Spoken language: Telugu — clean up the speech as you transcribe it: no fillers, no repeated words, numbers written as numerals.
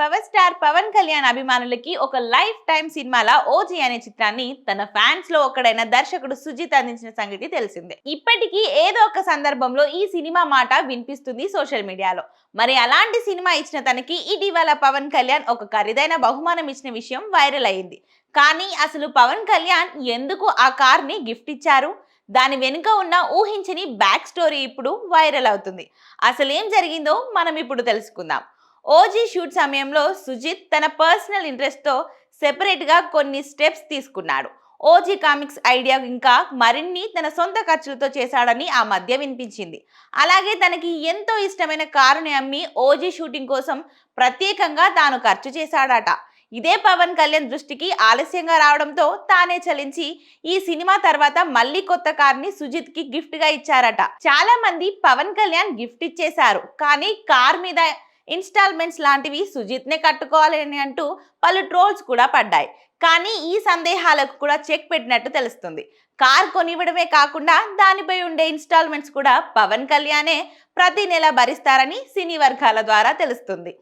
పవర్ స్టార్ పవన్ కళ్యాణ్ అభిమానులకి ఒక లైఫ్ టైమ్ సినిమాల ఓజీ అనే చిత్రాన్ని తన ఫ్యాన్స్ లో ఒకడైన దర్శకుడు సుజిత్ అందించిన సంగతి తెలిసిందే. ఇప్పటికీ ఏదో ఒక సందర్భంలో ఈ సినిమా మాట వినిపిస్తుంది సోషల్ మీడియాలో. మరి అలాంటి సినిమా ఇచ్చిన తనకి ఇటీవల పవన్ కళ్యాణ్ ఒక ఖరీదైన బహుమానం ఇచ్చిన విషయం వైరల్ అయింది. కానీ అసలు పవన్ కళ్యాణ్ ఎందుకు ఆ కార్ ని గిఫ్ట్ ఇచ్చారు? దాని వెనుక ఉన్న ఊహించని బ్యాక్ స్టోరీ ఇప్పుడు వైరల్ అవుతుంది. అసలేం జరిగిందో మనం ఇప్పుడు తెలుసుకుందాం. ఓజీ షూట్ సమయంలో సుజిత్ తన పర్సనల్ ఇంట్రెస్ట్తో సెపరేట్గా కొన్ని స్టెప్స్ తీసుకున్నాడు. ఓజీ కామిక్స్ ఐడియా ఇంకా మరిన్ని తన సొంత ఖర్చులతో చేశాడని ఆ మధ్య వినిపించింది. అలాగే తనకి ఎంతో ఇష్టమైన కారుని అమ్మి ఓజీ షూటింగ్ కోసం ప్రత్యేకంగా తాను ఖర్చు చేశాడట. ఇదే పవన్ కళ్యాణ్ దృష్టికి ఆలస్యంగా రావడంతో తానే చలించి ఈ సినిమా తర్వాత మళ్ళీ కొత్త కార్ని సుజిత్ కి గిఫ్ట్ గా ఇచ్చారట. చాలా మంది పవన్ కళ్యాణ్ గిఫ్ట్ ఇచ్చేశారు, కానీ కార్ మీద ఇన్స్టాల్మెంట్స్ లాంటివి సుజిత్ నే కట్టుకోవాలని అంటూ పలు ట్రోల్స్ కూడా పడ్డాయి. కానీ ఈ సందేహాలకు కూడా చెక్ పెట్టినట్టు తెలుస్తుంది. కార్ కొనివ్వడమే కాకుండా దానిపై ఉండే ఇన్స్టాల్మెంట్స్ కూడా పవన్ కళ్యాణే ప్రతి నెల భరిస్తారని సినీ వర్గాల ద్వారా తెలుస్తుంది.